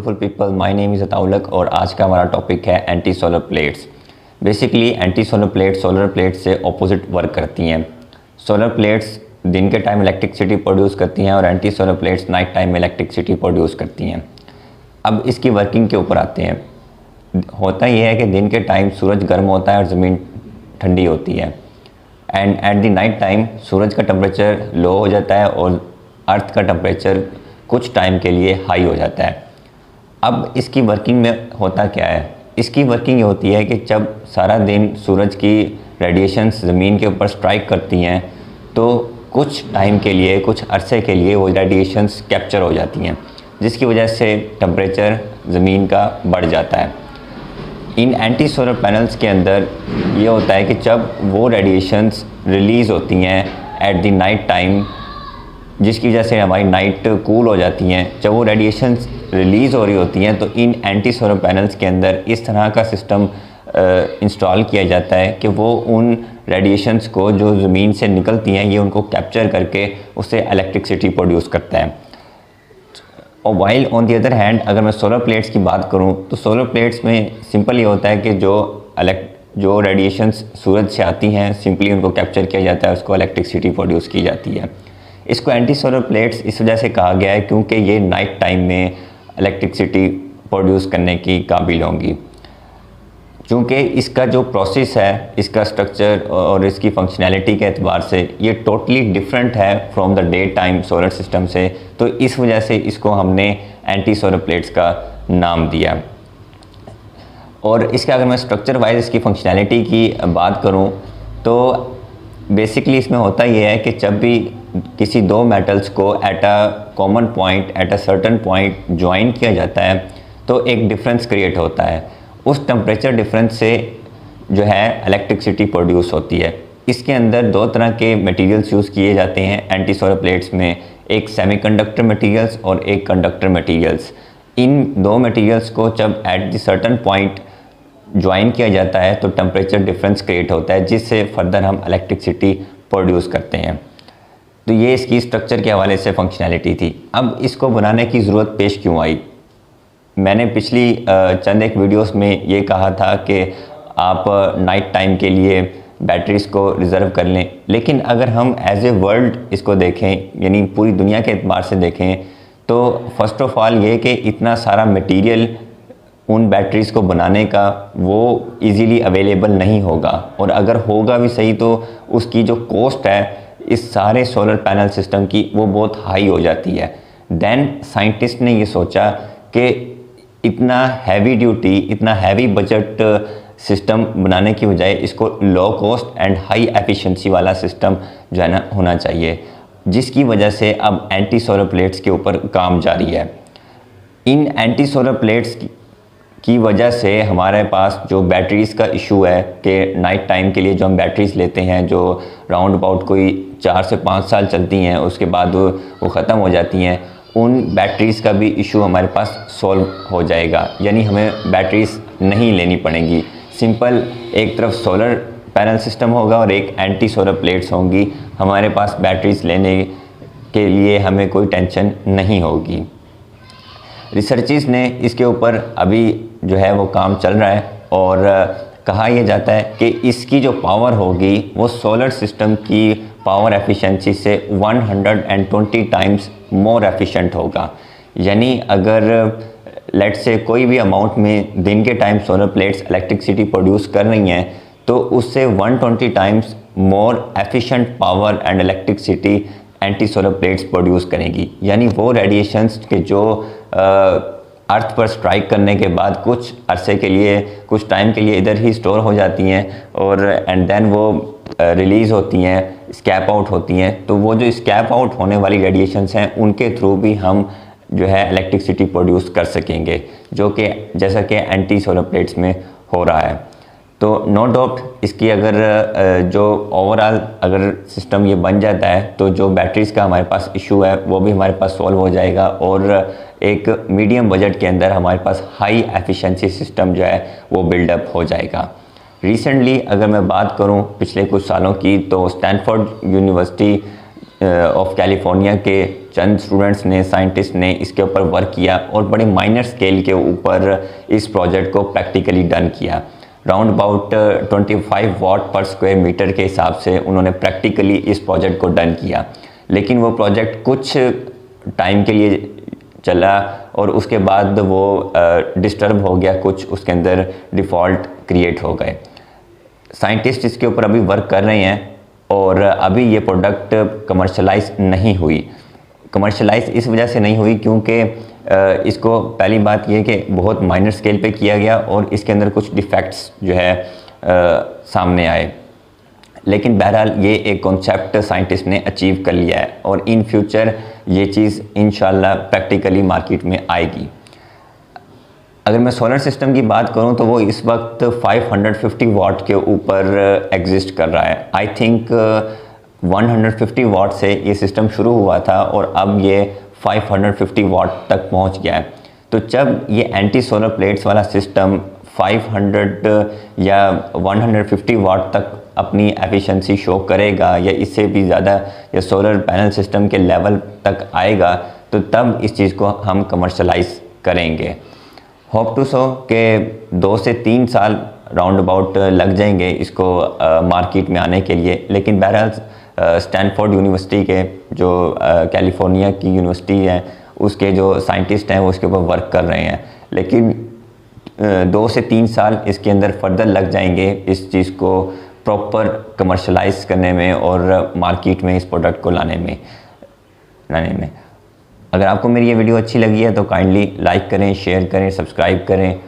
Beautiful people, my name is Ataulhaq और आज का हमारा टॉपिक है anti solar plates. Basically anti solar plates solar plate से ऑपोजिट वर्क करती हैं। सोलर प्लेट्स दिन के टाइम इलेक्ट्रिसिटी प्रोड्यूस करती हैं और anti solar plates night time में इलेक्ट्रिसिटी प्रोड्यूस करती हैं। अब इसकी वर्किंग के ऊपर आते हैं। होता यह है कि दिन के टाइम सूरज गर्म होता है और ज़मीन ठंडी होती है, and at the night time सूरज का टेम्परेचर लो हो जाता है और अर्थ का टेम्परेचर कुछ टाइम के लिए हाई हो जाता है। अब इसकी वर्किंग में होता क्या है? इसकी वर्किंग ये होती है कि जब सारा दिन सूरज की रेडिएशंस ज़मीन के ऊपर स्ट्राइक करती हैं तो कुछ टाइम के लिए, कुछ अरसे के लिए वो रेडिएशंस कैप्चर हो जाती हैं, जिसकी वजह से टेम्परेचर ज़मीन का बढ़ जाता है। इन एंटी सोलर पैनल्स के अंदर ये होता है कि जब वो रेडिएशंस रिलीज़ होती हैं एट द नाइट टाइम, जिसकी वजह से हमारी नाइट कूल हो जाती हैं, जब वो रेडिएशंस रिलीज़ हो रही होती हैं तो इन एंटी सोलर पैनल्स के अंदर इस तरह का सिस्टम इंस्टॉल किया जाता है कि वो उन रेडिएशंस को जो ज़मीन से निकलती हैं ये उनको कैप्चर करके उससे इलेक्ट्रिसिटी प्रोड्यूस करता है। और while on the other hand अगर मैं सोलर प्लेट्स की बात करूं तो सोलर प्लेट्स में सिंपल ये होता है कि जो रेडिएशंस सूरज से आती हैं सिंपली उनको कैप्चर किया जाता है, उसको इलेक्ट्रिसिटी प्रोड्यूस की जाती है। इसको एंटी सोलर प्लेट्स इस वजह से कहा गया है क्योंकि ये नाइट टाइम में इलेक्ट्रिसिटी प्रोड्यूस करने की काबिल होंगी। चूँकि इसका जो प्रोसेस है, इसका स्ट्रक्चर और इसकी फंक्शनैलिटी के एतबार से ये टोटली डिफरेंट है from the day time solar system से, तो इस वजह से इसको हमने एंटी सोलर प्लेट्स का नाम दिया। और इसके अगर मैं स्ट्रक्चर वाइज इसकी फंक्शनैलिटी की बात करूं तो बेसिकली इसमें होता ये है कि जब भी किसी दो मेटल्स को at a common point, at a certain point join किया जाता है तो एक डिफरेंस क्रिएट होता है। उस टेम्परेचर डिफरेंस से जो है इलेक्ट्रिसिटी प्रोड्यूस होती है। इसके अंदर दो तरह के मटेरियल्स यूज़ किए जाते हैं एंटी सोलर प्लेट्स में, एक सेमीकंडक्टर मटेरियल्स और एक कंडक्टर मटेरियल्स। इन दो मटेरियल्स को जब at the certain point join किया जाता है तो टेम्परेचर डिफरेंस क्रिएट होता है, जिससे फर्दर हम इलेक्ट्रिसिटी प्रोड्यूस करते हैं। तो ये इसकी स्ट्रक्चर के हवाले से फंक्शनैलिटी थी। अब इसको बनाने की ज़रूरत पेश क्यों आई? मैंने पिछली चंद एक वीडियोस में ये कहा था कि आप नाइट टाइम के लिए बैटरीज़ को रिज़र्व कर लें, लेकिन अगर हम एज ए वर्ल्ड इसको देखें, यानी पूरी दुनिया के एतबार से देखें, तो फर्स्ट ऑफ ऑल ये कि इतना सारा मटेरियल उन बैटरीज़ को बनाने का वो इजीली अवेलेबल नहीं होगा, और अगर होगा भी सही तो उसकी जो कॉस्ट है इस सारे सोलर पैनल सिस्टम की वो बहुत हाई हो जाती है। देन साइंटिस्ट ने ये सोचा कि इतना हैवी ड्यूटी, इतना हैवी बजट सिस्टम बनाने की बजाय इसको low cost and high efficiency वाला सिस्टम जो है ना होना चाहिए, जिसकी वजह से अब एंटी सोलर प्लेट्स के ऊपर काम जारी है। इन एंटी सोलर प्लेट्स की वजह से हमारे पास जो बैटरीज़ का इशू है कि नाइट टाइम के लिए जो हम बैटरीज़ लेते हैं जो राउंड अबाउट कोई 4 से 5 साल चलती हैं, उसके बाद वो ख़त्म हो जाती हैं, उन बैटरीज़ का भी इशू हमारे पास सॉल्व हो जाएगा। यानी हमें बैटरीज़ नहीं लेनी पड़ेंगी। सिंपल एक तरफ सोलर पैनल सिस्टम होगा और एक एंटी सोलर प्लेट्स होंगी, हमारे पास बैटरीज़ लेने के लिए हमें कोई टेंशन नहीं होगी। रिसर्चर्स ने इसके ऊपर अभी जो है वो काम चल रहा है और कहा यह जाता है कि इसकी जो पावर होगी वो सोलर सिस्टम की पावर एफिशिएंसी से 120 टाइम्स मोर एफिशिएंट होगा। यानी अगर लेट्स से कोई भी अमाउंट में दिन के time solar plates electricity produce कर रही हैं तो उससे 120 times more efficient power and electricity anti solar plates produce करेंगी। यानी वो रेडिएशंस के जो अर्थ पर स्ट्राइक करने के बाद कुछ अरसे के लिए, कुछ टाइम के लिए इधर ही स्टोर हो जाती हैं और एंड देन वो रिलीज़ होती हैं, स्कैप आउट होती हैं, तो वो जो स्कैप आउट होने वाली रेडिएशंस हैं उनके थ्रू भी हम जो है इलेक्ट्रिसिटी प्रोड्यूस कर सकेंगे, जो कि जैसा कि एंटी सोलर प्लेट्स में हो रहा है। तो नो डाउट इसकी अगर जो ओवरऑल अगर सिस्टम ये बन जाता है तो जो बैटरीज़ का हमारे पास इशू है वो भी हमारे पास सॉल्व हो जाएगा और एक मीडियम बजट के अंदर हमारे पास हाई एफिशिएंसी सिस्टम जो है वो बिल्डअप हो जाएगा। रिसेंटली अगर मैं बात करूं पिछले कुछ सालों की तो स्टैनफोर्ड यूनिवर्सिटी ऑफ कैलिफोर्निया के चंद स्टूडेंट्स ने, साइंटिस्ट ने इसके ऊपर वर्क किया और बड़े माइनर स्केल के ऊपर इस प्रोजेक्ट को प्रैक्टिकली डन किया। राउंड अबाउट 25 वाट पर स्क्वायर मीटर के हिसाब से उन्होंने प्रैक्टिकली इस प्रोजेक्ट को डन किया। लेकिन वो प्रोजेक्ट कुछ टाइम के लिए चला और उसके बाद वो डिस्टर्ब हो गया, कुछ उसके अंदर डिफ़ॉल्ट क्रिएट हो गए। साइंटिस्ट इसके ऊपर अभी वर्क कर रहे हैं और अभी ये प्रोडक्ट कमर्शलाइज नहीं हुई। कमर्शलाइज इस वजह से नहीं हुई क्योंकि इसको पहली बात ये कि बहुत माइनर स्केल पे किया गया और इसके अंदर कुछ डिफेक्ट्स जो है सामने आए। लेकिन बहरहाल ये एक कॉन्सेप्ट साइंटिस्ट ने अचीव कर लिया है और इन फ्यूचर ये चीज़ इंशाल्लाह प्रैक्टिकली मार्केट में आएगी। अगर मैं सोलर सिस्टम की बात करूं तो वो इस वक्त 550 वाट के ऊपर एग्जिस्ट कर रहा है। आई थिंक 150 वाट से ये सिस्टम शुरू हुआ था और अब ये 550 वाट तक पहुंच गया है। तो जब ये एंटी सोलर प्लेट्स वाला सिस्टम 500 या 150 वाट तक अपनी एफिशिएंसी शो करेगा या इससे भी ज़्यादा या सोलर पैनल सिस्टम के लेवल तक आएगा तो तब इस चीज़ को हम कमर्शलाइज करेंगे। होप टू सो कि 2 से 3 साल राउंड अबाउट लग जाएंगे इसको मार्केट में आने के लिए। लेकिन बहरहाल स्टैनफोर्ड यूनिवर्सिटी के जो कैलिफोर्निया की यूनिवर्सिटी है उसके जो साइंटिस्ट हैं वो उसके ऊपर वर्क कर रहे हैं। लेकिन 2 से 3 साल इसके अंदर फर्दर लग जाएंगे इस चीज़ को प्रॉपर कमर्शलाइज करने में और मार्केट में इस प्रोडक्ट को लाने में। अगर आपको मेरी ये वीडियो अच्छी लगी है तो काइंडली लाइक करें, शेयर करें, सब्सक्राइब करें